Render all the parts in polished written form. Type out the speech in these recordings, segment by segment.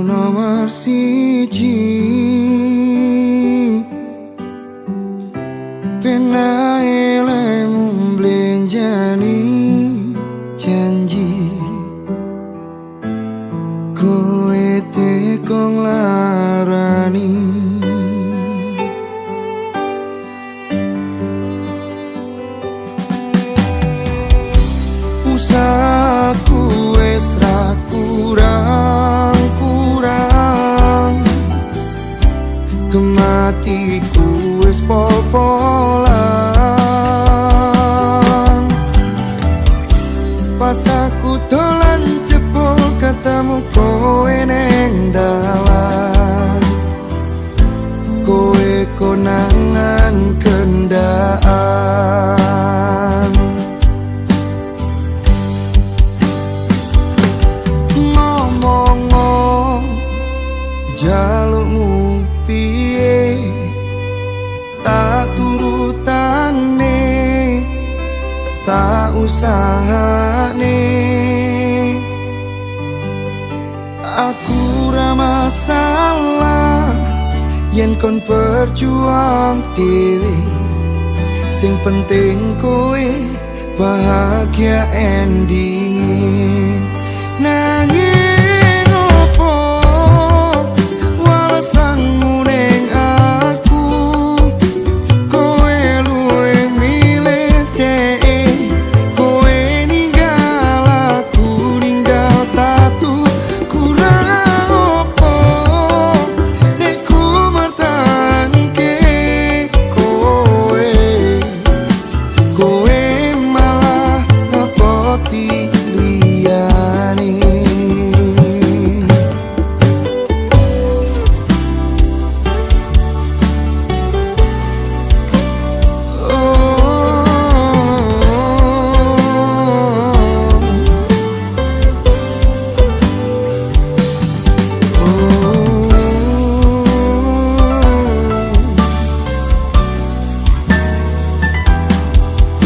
nomor siji, penae lemu mblenjani janji, kowe tekong larani. Usahaku wis ra kurang-kurang, kematiku wis popolan. Pas aku dolan jebol ketemu kowe neng dalan, kowe konangan kendaan. Ngomong jalukmu piye, tak turutane, tak usahane. Aku ra masalah yen kon berjuang dhewe, sing penting kowe bahagia endinge. Nanging opo walesanmu ning aku, kowe luwih milih dhek, kowe ninggal aku ninggal tatu. Kurang opo nek ku mertahanke kowe, kowe malah ngepoti liyane.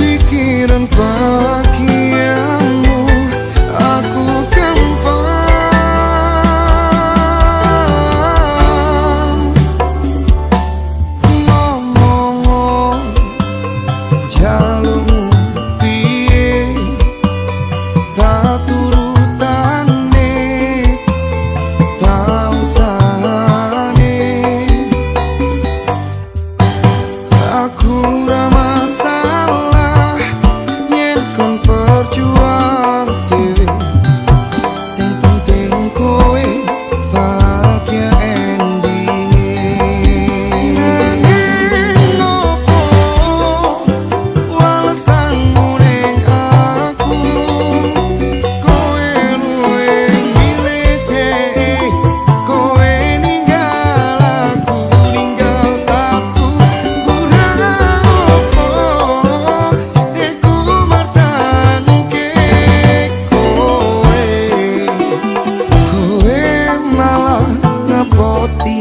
Pikiran bahagiamu aku kempang. Ngomong jalukmu piye, tak turutane, tak usahane. Aku ra masalah yen kon berjuang dhewe, sing penting kowe bahagia endinge. Nanging opo walesanmu ning aku, kowe luwih milih dhek, kowe ninggal aku ninggal tatu. Kurang opo nek ku mertahanke kowe, kowe malah ngepoti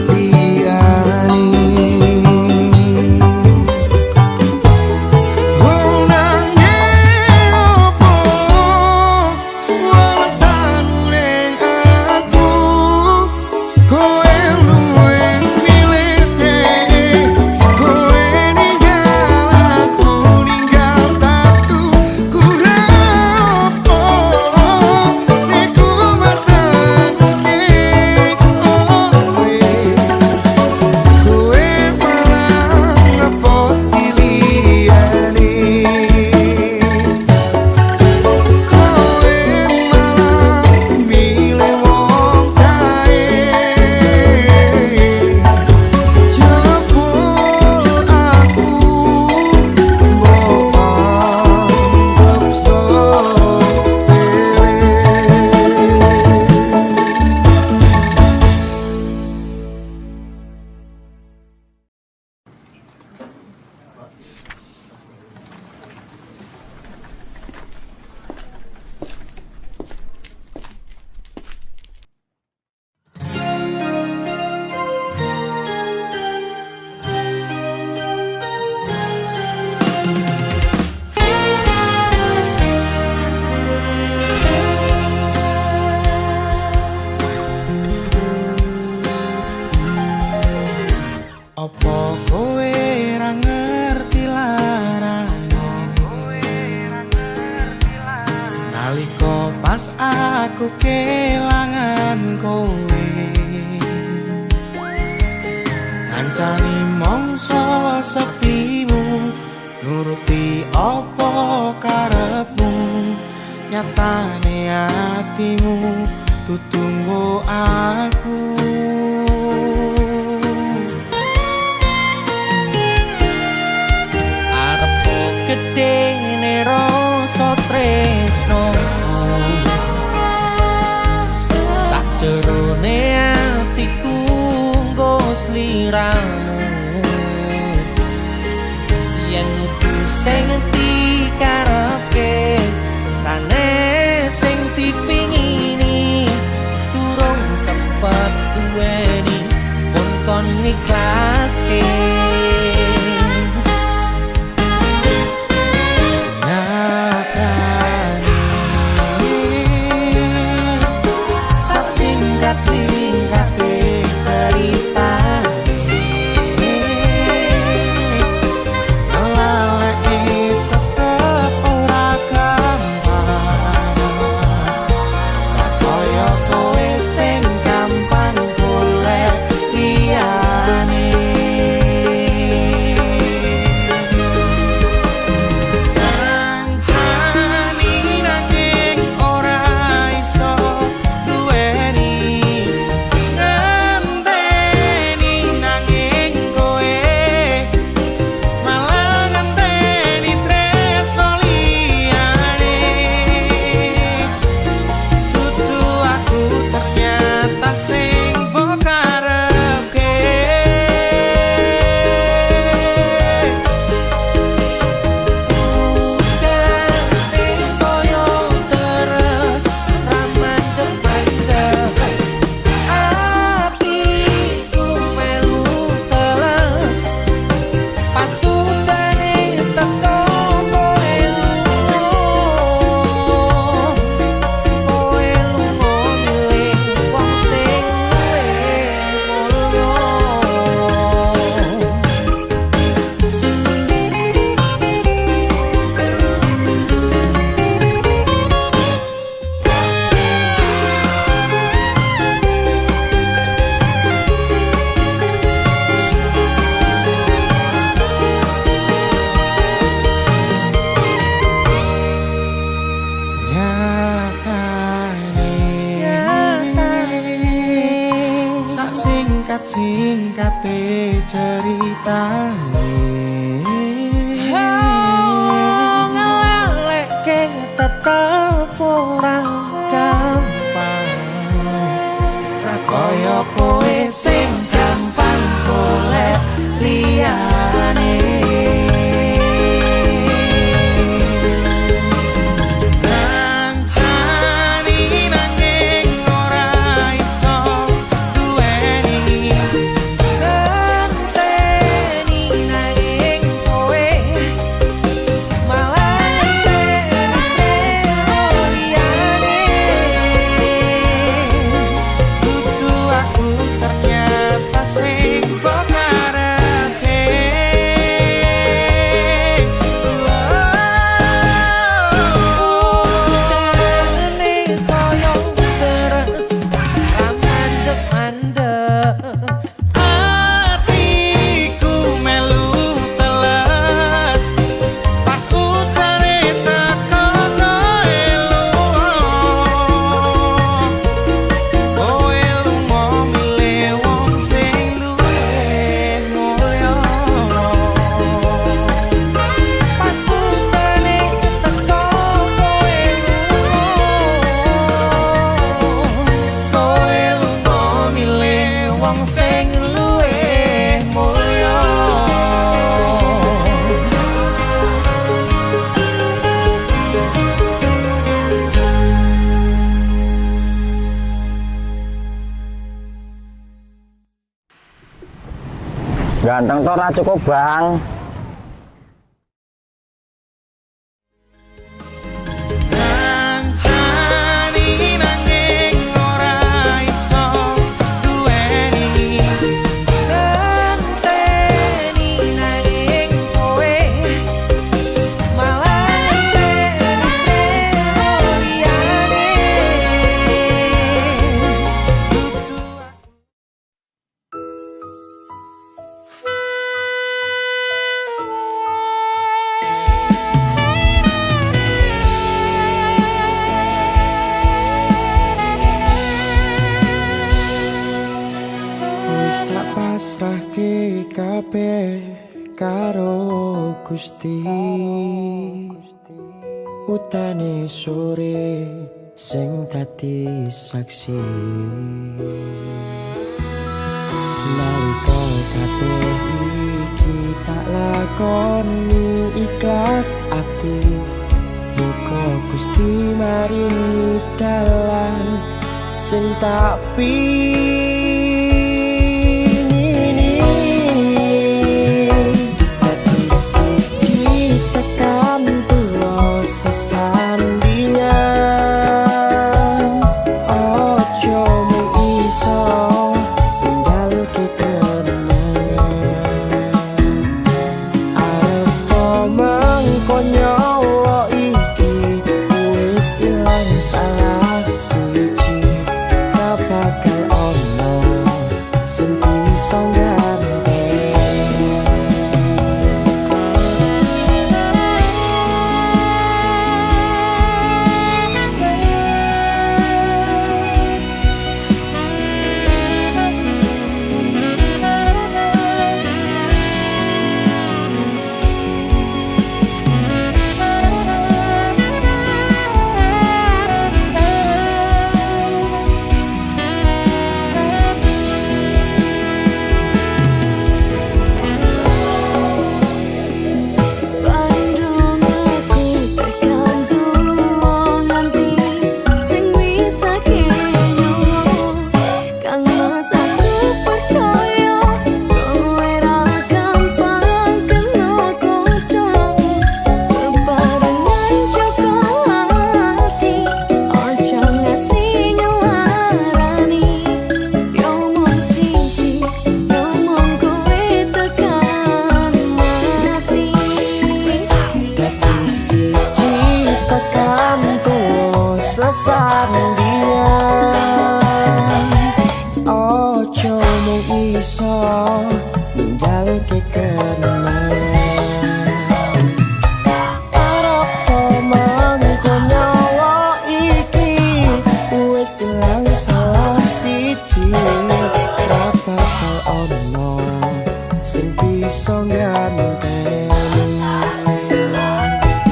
liyane. Oh nanging opo walesanmu ning aku, kowe luwih milih dhek, kowe ninggal aku ninggal tatu. Kurang opo nek ku mertahanke kowe, rumangsa sepimu, nuruti apa karepmu, nyatane hatimu tutunggo aku. Arepku gedene rasa tresno, sakjerone atiku nggo sliramu. Yen kudu sing dikarepke, sanes sing dipingini, durung sempet duweni pun kon ikhlaske. Singkat-singkate cerita singkate ceritane ngelalekke tetep ora gampang, ra koyo kowe sing gampang golek liyane. Ganteng to ora cukup, Bang. tak pasrahke kabeh karo Gusti. Utane sore sing dadi saksi. Nalika kabeh iki tak lakoni ikhlas ati, muga Gusti maringi dalan sing tak pingini. Dadi siji tekan tuwa sesandingan, ojo mung iso ninggalke kenangan. Arep mengko nyawa iki wis ilang salah siji, gak bakal ono sing bisa ngganti. Sesandingan, ojo mung iso ninggalke kenangan. Arep mangko nyawa iki wis ilang salah siji, ra bakal ono sing bisa ngganti.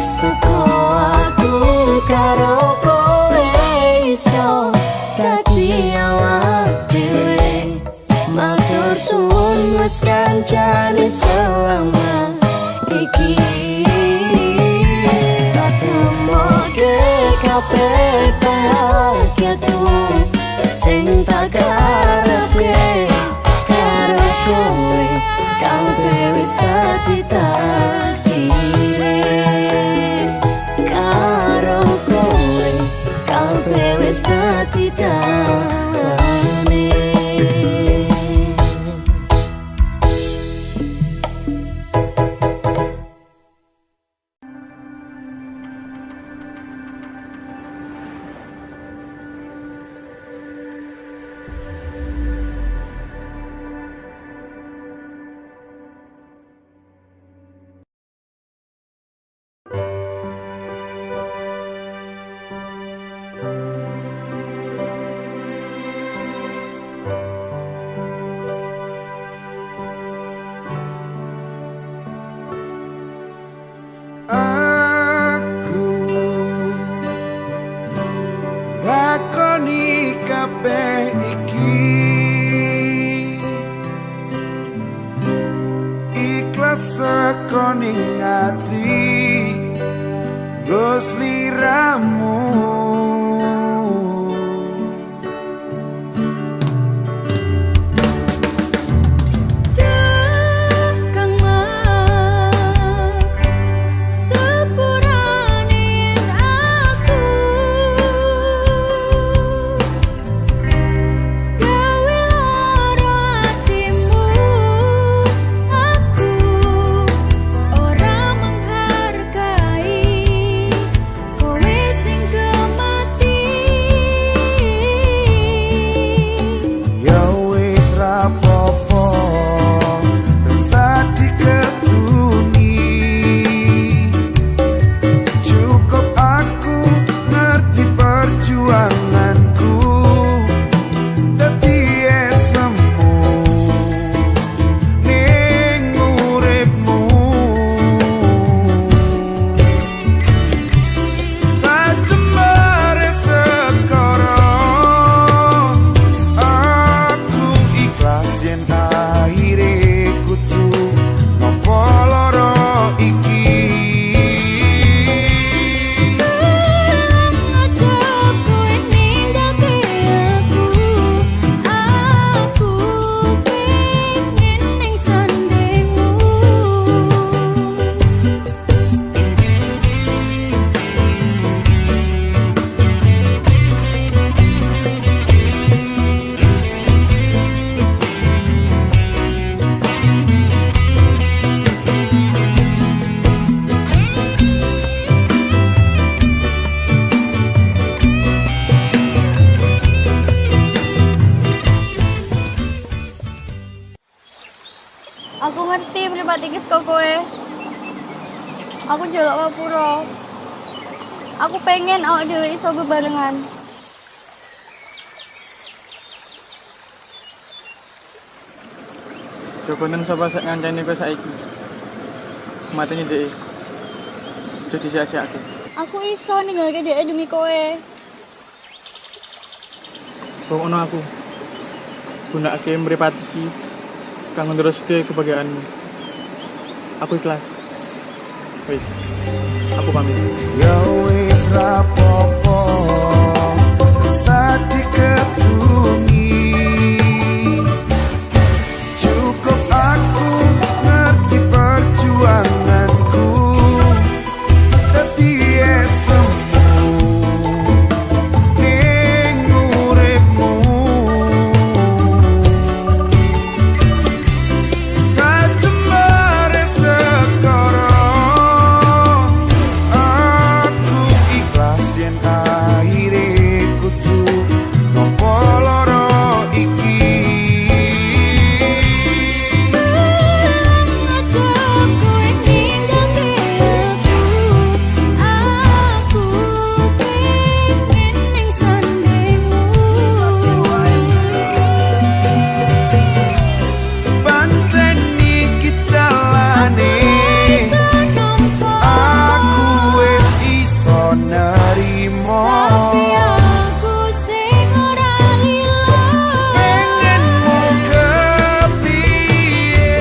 Seko aku karo dadi awak dhewe, matur suwun wis kancane selama iki. Ratemoke kabeh bahagiaku sing tak karepe karo kowe, kabeh wis dadi takdire karo kowe, kabeh wis dadi dalane. Lakoni kabeh iki ikhlas sekoning ati nggo sliramu. Ora menghargai kowe sing Aku ngerti mripat iki saka kowe. Aku njaluk ngapura. Aku pengen awak dhewe iso bebarengan. Jokonen sapa sak ngancani kowe saiki. Mateni dhek. Jadi sia-siake. Aku iso ninggalke dhek demi kowe. Pokokno aku. Gunakake mripat iki kanggo neruske kebahagiaanmu. Aku ikhlas. Wis. Aku pamit. Ya wis rapopo saat diketungi. Cukup aku ngerti perjuanganku, tapi semu ning uripmu. Sajemare sekarang aku ikhlas yen akhire kudu nampa lara iki. Panceni kita lane, aku wis iso nerimo. Pengenmu kepiye,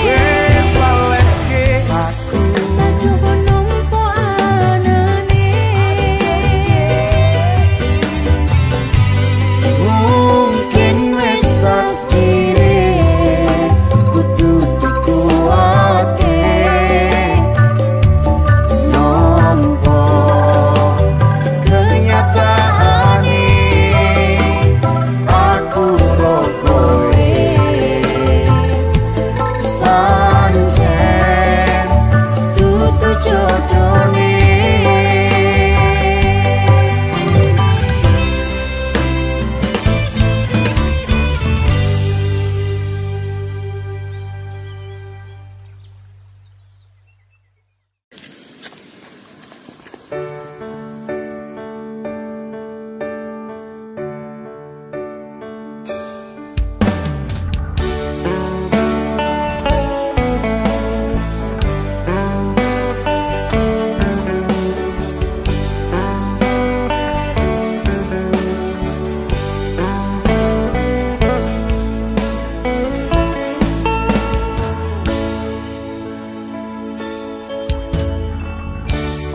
wis laleke aku. Mungkin wis takdire kudu dikuwate nampa kenyataane aku rokoe pancen dudu jodone.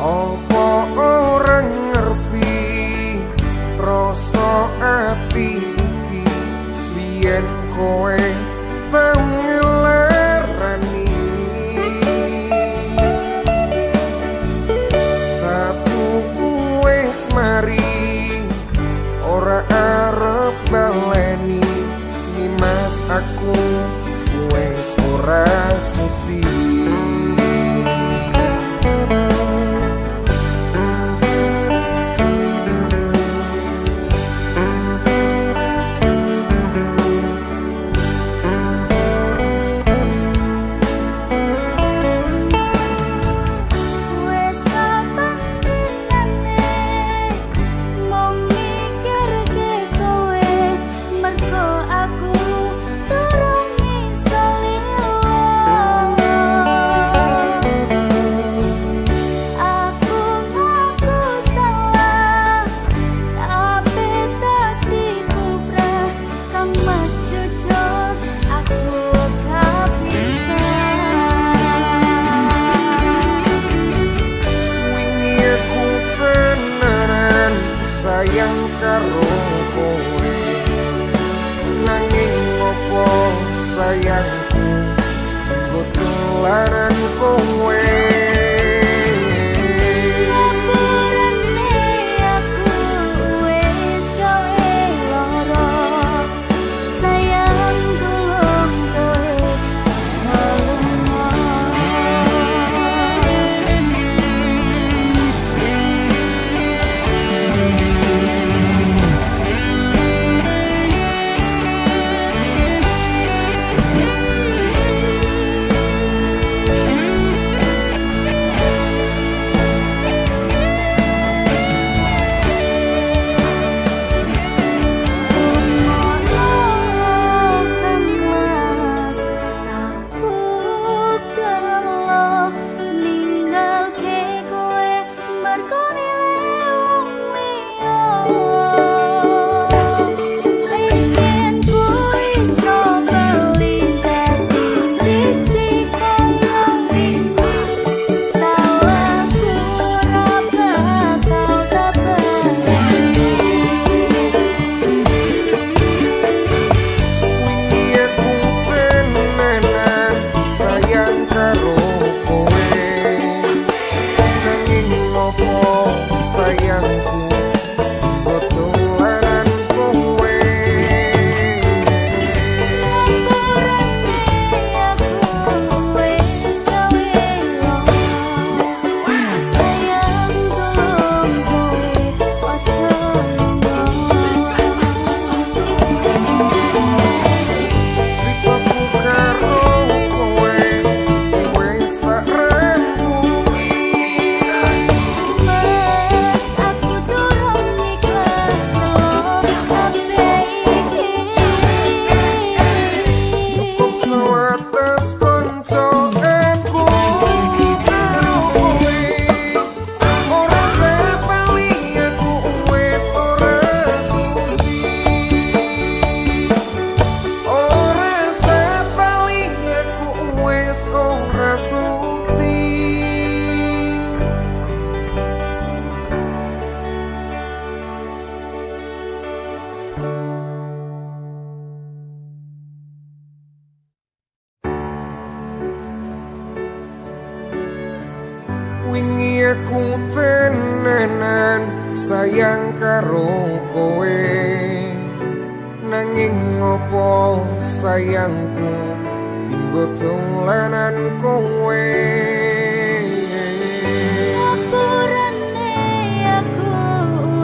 Apa orang ngerti rasa ati iki biyen kowe tau ngelerani. Tapi wis mari ora arep baleni Nimas aku wis ora sudi. Sayang karo kowe nanging opo sayangku ketularan kowe. sayang karo kowe, nanging ngopo sayangku tinggo tulanan kowe. Ngapurane aku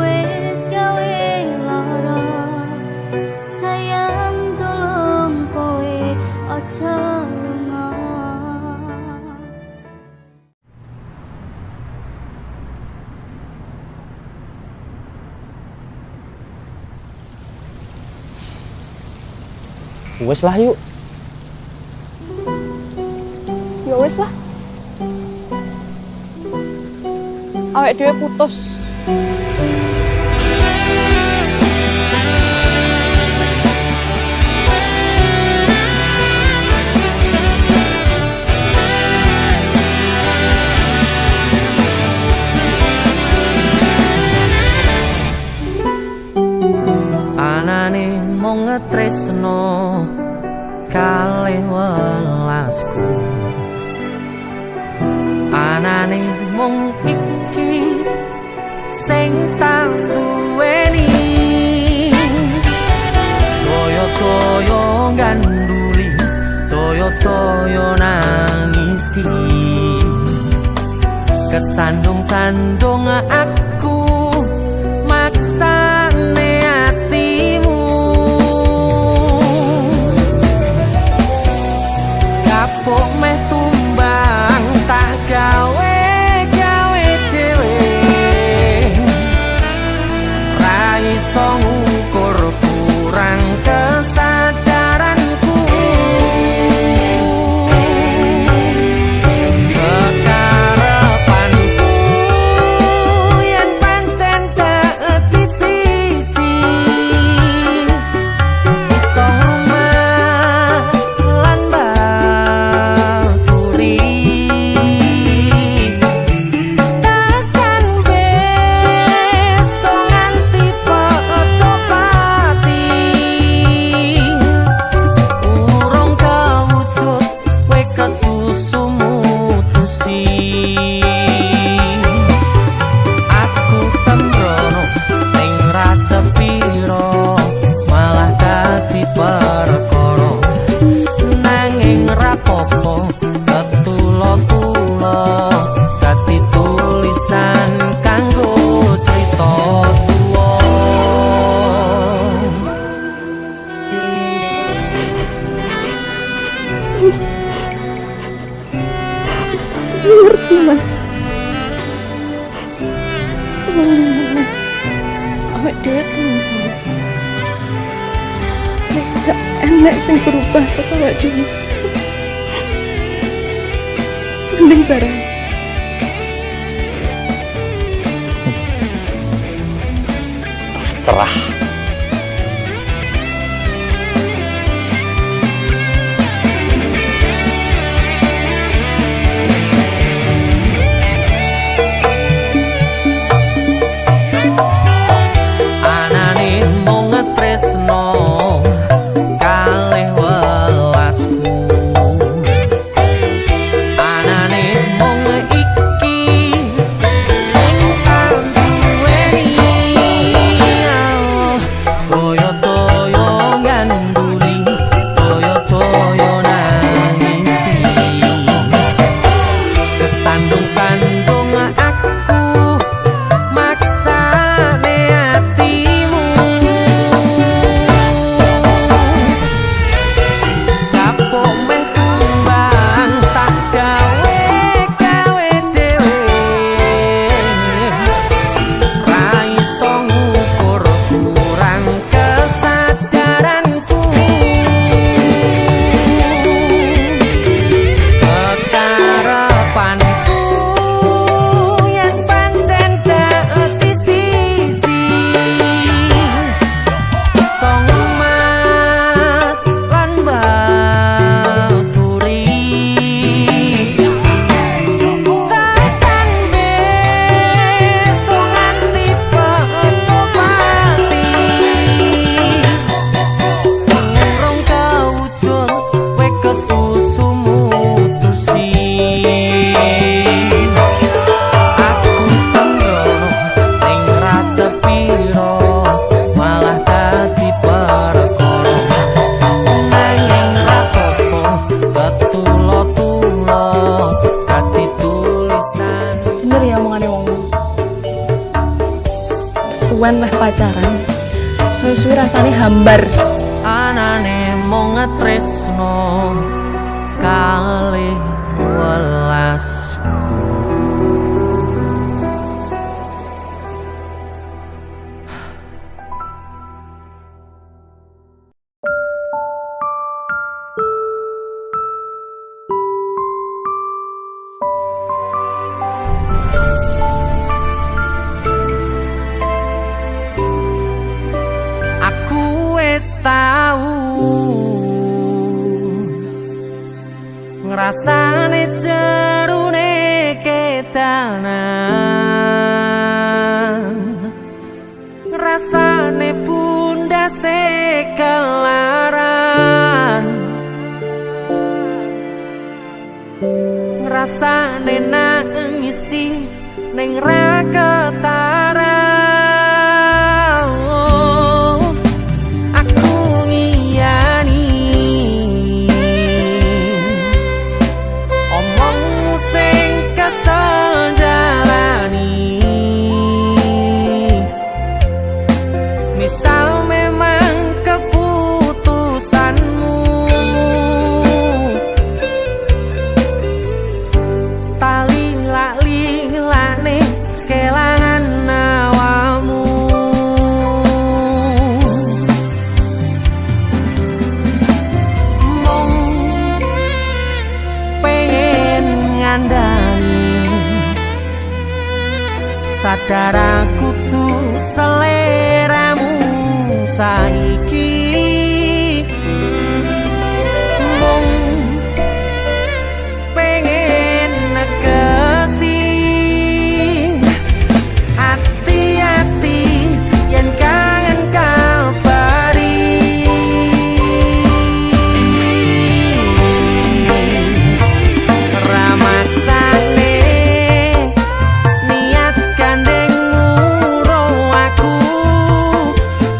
wis gawe lara, sayang tolong kowe aja lunga. Wes lah yuk. Ya wis lah. Awake dhewe putus. Anane mung ngetresno kalih welasku, anane mung iki sing tak duweni, toyo-toyo ganduli, toyo-toyo nangisi, kesandung-sandung aku maksane hatimu, kapok meh tumbang tak gawe dhewe, ra iso ngukur kurang kesadaranku, kekarepanku yen pancen dadi siji, iso rumah lan bakuri, takkan besok nganti padha pati, urung kawujud kowe kesusu mutusi, aku sembrono ning rasa piro malah dadi perkara, nanging rapopo ketulo-tulo dadi tulisan kanggo cerita tuwa. Mas aku ngerti mas. Tolong mana? Awake dhewe tolong. Gak enak sing berubah kata awake dhewe. Mending bareng. Serah. Anane mung ngetresno kalih welasku, anane mung iki sing tak duweni, pacaran suwe-suwe rasane hambar. Anane mung tresno kalih welasku. Aku wis tau ngrasane jerune kedanan, ngrasane pundase kelaran, ngrasane nangisi ning ra ketara. Sadar aku tuh seleramu saiki mung pengen negesi hati-hati yen kangen kabari ramaksane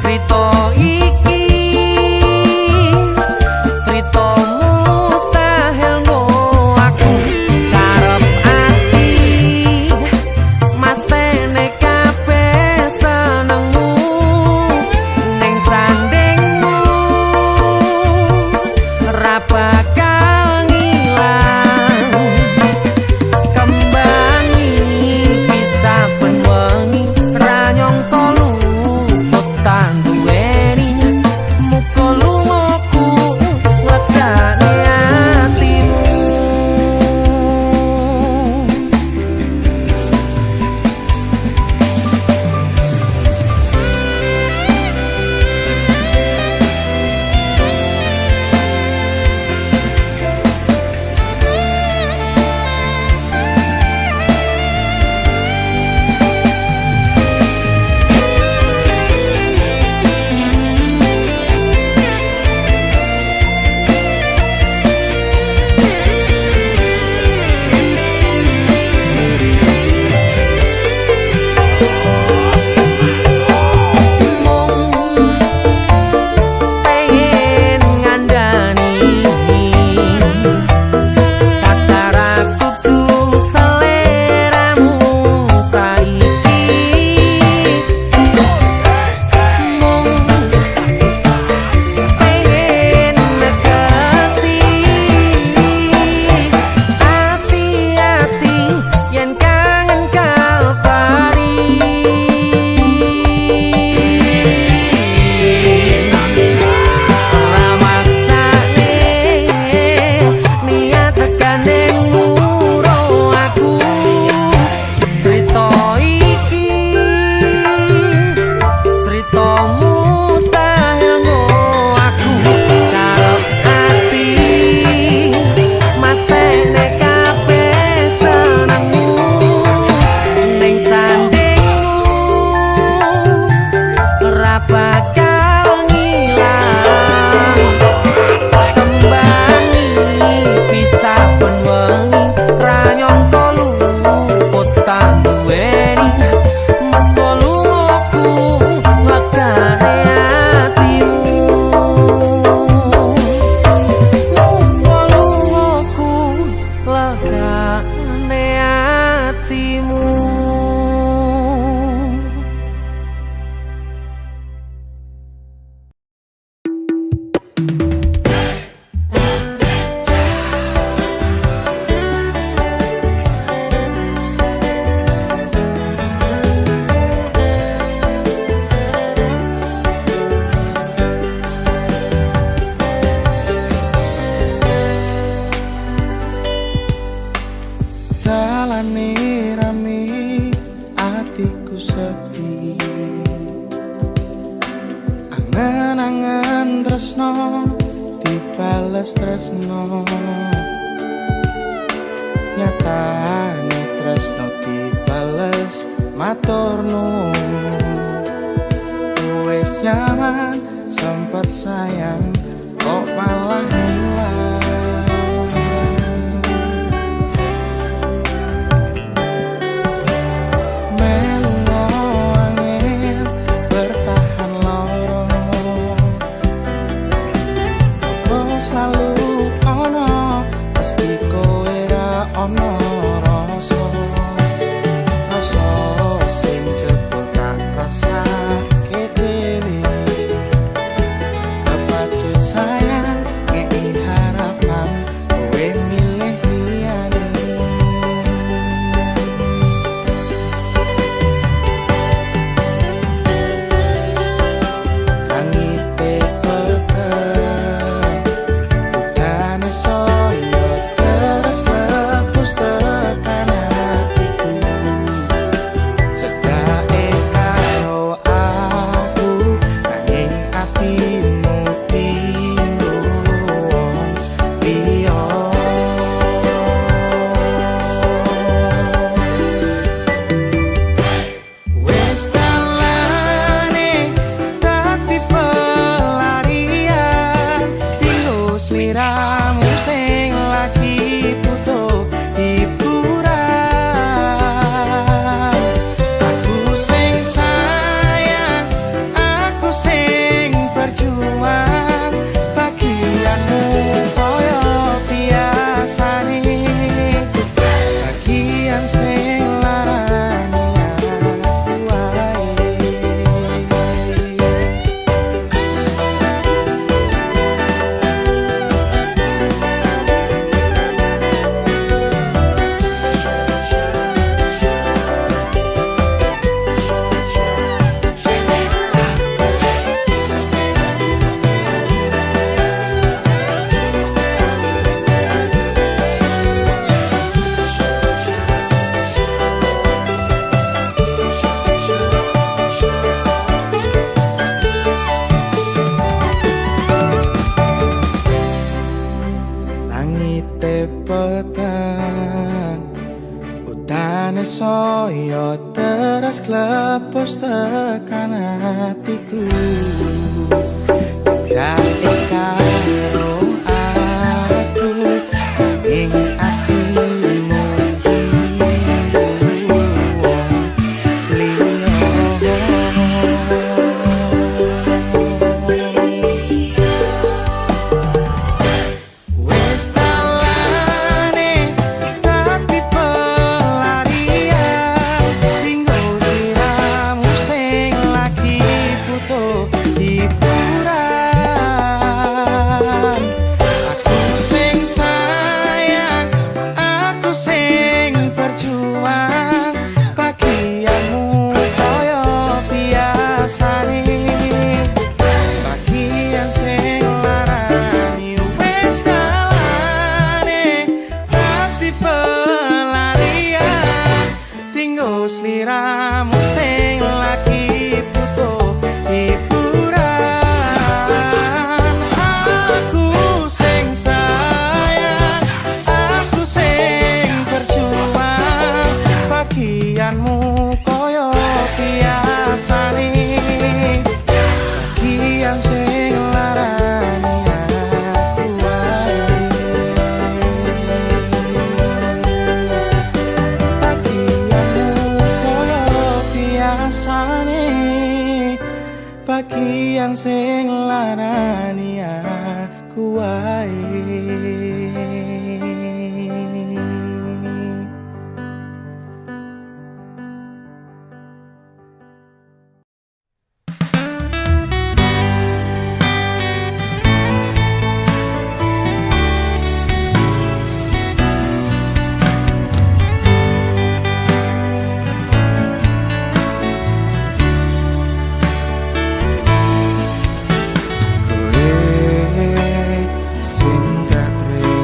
cerita iki Kenangan tresno dibales tresno, nyatane tresno dibales matur nuwun. Wis nyaman sempet sayang kok malah hilang. Ono rasa sing jebul tak rasa kediri, kepacut sayang ngei harapan kowe milih liyane. Langite peteng udan soyo terus lepus tekan hatiku, cedake karo aku nanging atimu tinggo wong liya. Wis dalane dadi pelarian, tinggo sliramu sing lagi butuh hiburan. Aku sing sayang, aku sing berjuang, bagianmu koyo biasane, bagian sing larani aku wae. Langite peteng udane soyo terus klepus tekan hatiku, cedake karo aku nanging atimu tinggo wong liya. Wis dalane dadi pelarian, tinggo sliramu sing lagi butuh hiburan. Aku sing sayang, aku sing berjuang, bagianmu koyo biasane, bagian sing larani. Wis dalane dadi pelarian, tinggo sliramu sing lagi butuh hiburan. Aku sing sayang, aku sing berjuang, bagianmu koyo biasane, bagian sing larani aku wae. Bagianmu koyo biasane, bagian sing larani aku wae. Kowe sing gak duwe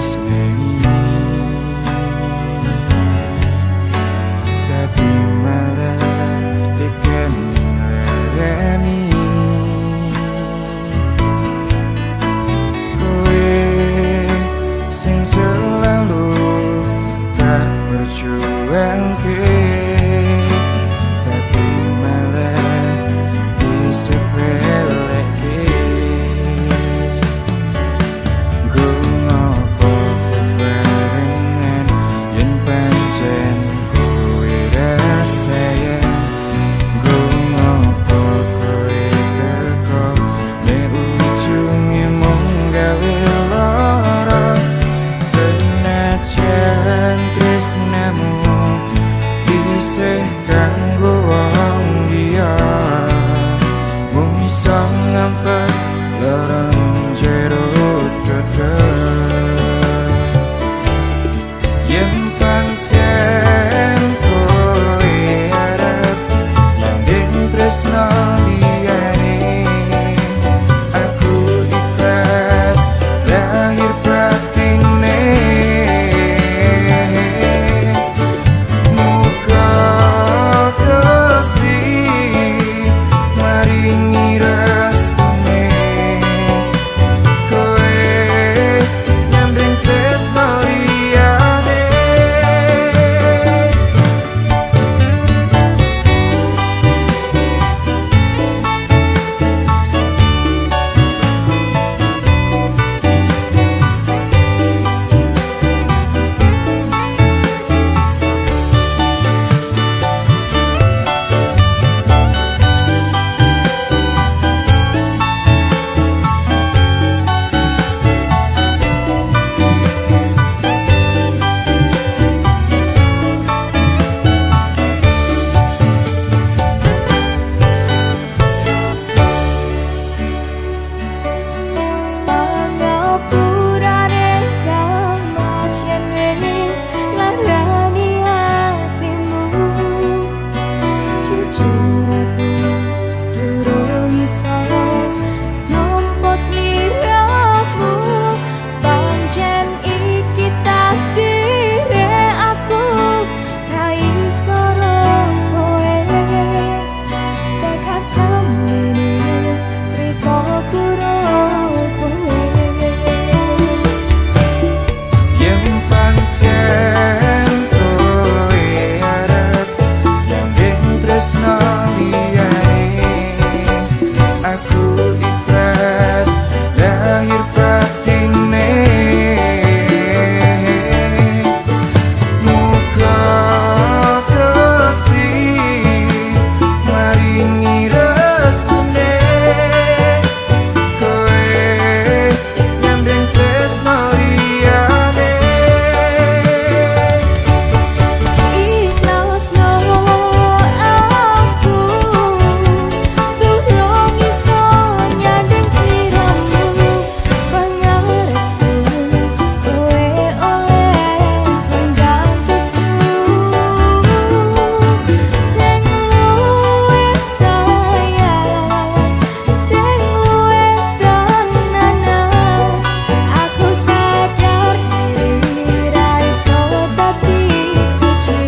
lereng jero dada yen pancen kowe arep nyanding tresno liyane aku ikhlas lahir batine muga Gusti maringi restune kowe nyanding tresno liyane Pangapurane kamas yen wis larani hatimu jujur aku durung iso nampa sliramu pancen iki takdire aku ra iso kowe tekan semene ceritaku yen pancen kowe arep nyanding tresno liyane aku ikhlas lahir batine muga Gusti maringi restune kowe nyanding tresno liyane ikhlasno aku durung iso nyanding sliramu pangarepku kowe oleh penggantiku sing luwih sayang sing luwih tenanan aku sadar diri ra iso dadi siji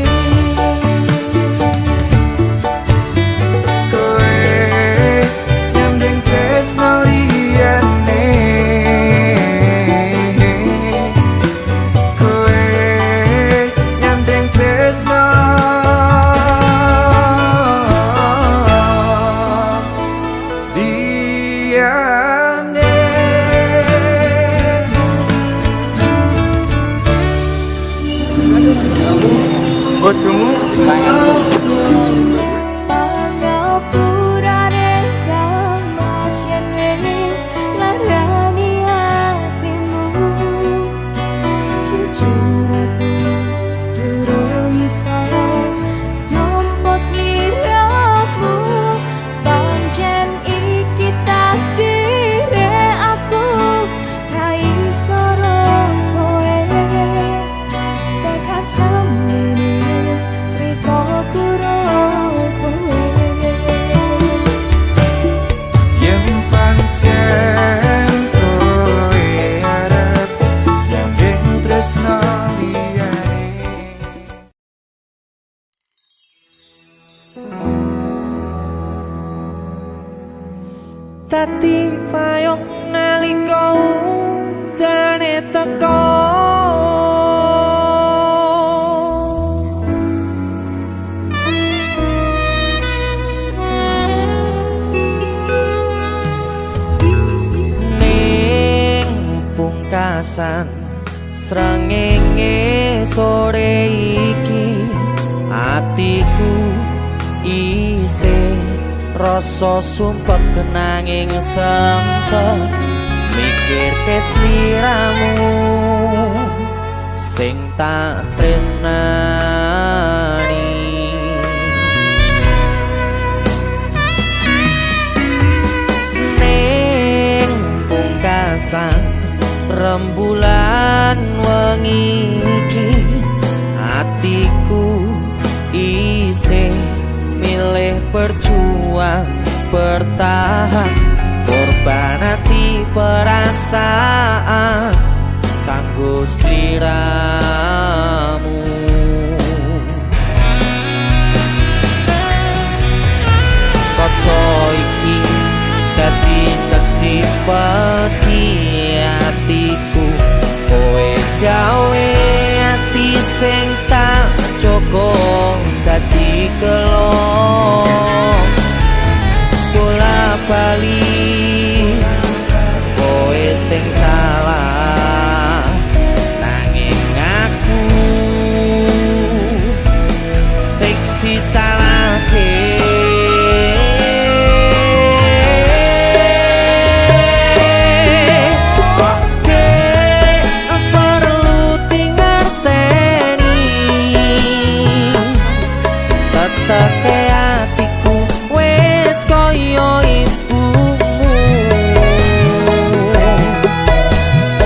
kowe nyanding tresno liyane kowe nyanding tresno liyane bojomu Pangapurane kamas yen wis larani hatimu jujur aku durung iso nampa sliramu pancen iki takdire aku ra iso kowe tekan semene ceritaku yen pancen kowe arep nyanding tresno liyane Tati payung nalika udane teko ning pungkasan srengenge sore iki atiku isih rasa sumpek kenanging sempet mikir sliramu sing tak tresnani ning pungkasan rembulan wengi iki hatiku isih milih berjuang bertahan korban hati perasaan kanggo sliramu. Kaca iki dadi saksi pati hatiku kowe gawe ati sing tak joko dadi kelong bola bali kowe sing salah nanging aku sing disalahke. Teke hatiku wis koyo ibumu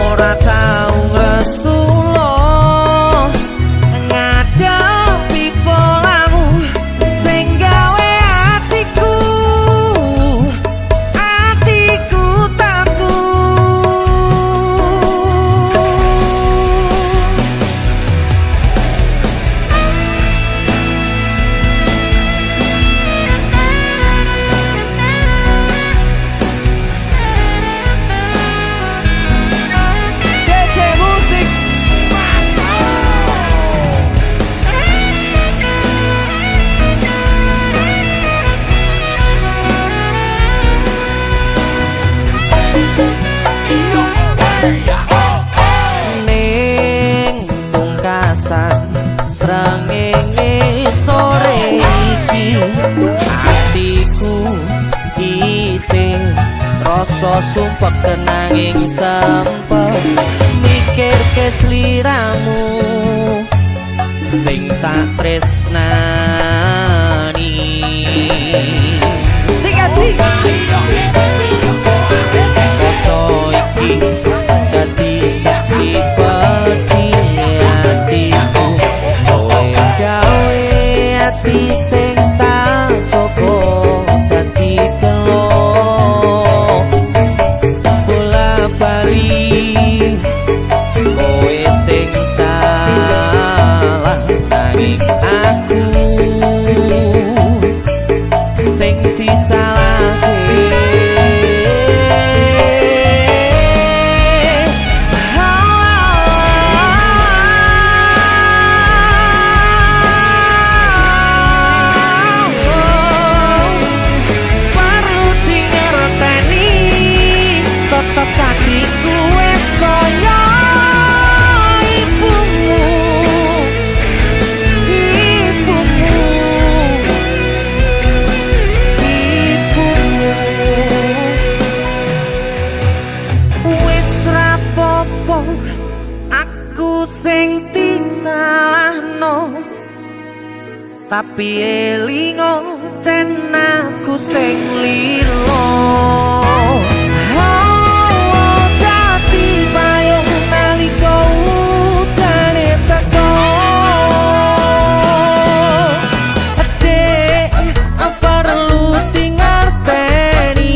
ora tau ngesulo ngadepi polamu sing gawe hatiku tatu. Ning pungkasan srengenge sore iki hatiku isih rasa sumpek kenanging sempet mikirke sliramu sing tak tresnani. Sing ati iki dadi saksi pati hatiku kowe gawe ati sing tak joko dadi kelong bola bali kowe sing salah nanging aku sing disalahke. Aku sing disalahno tapi elingo cen aku sing lilo. Dadi payung nalika udane teko Dek perlu dingerteni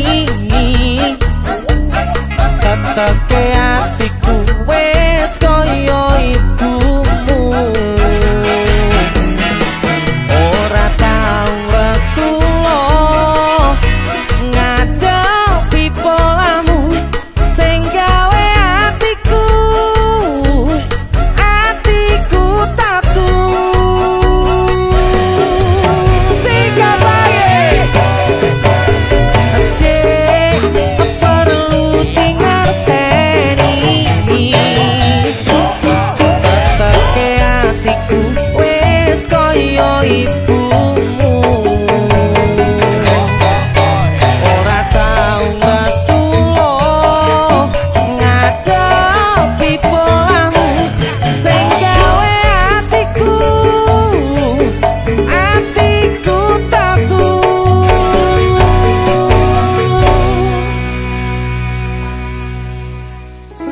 teteke hatiku wis koyo ibumu ora tau resulo ngadepi polamu sing gawe hatiku tatu. Sing gawe Dek perlu dingerteni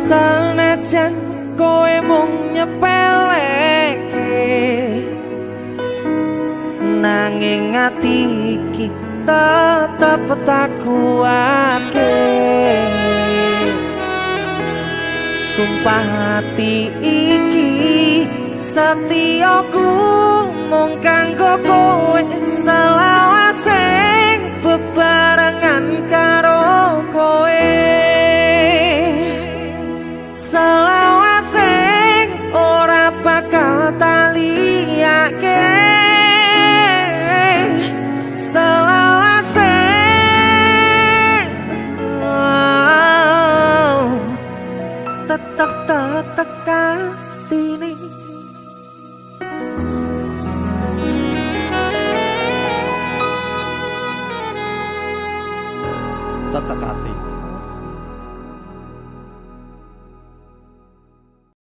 Sanajan kowe mung nyepeleke, nanging ati iki tetep tak kuatke. Sumpah hati iki setiaku mung kanggo kowe, selawase bebarengan karo kowe, selawase ora bakal tak liyake, selawase tetep katine. Tetep hati.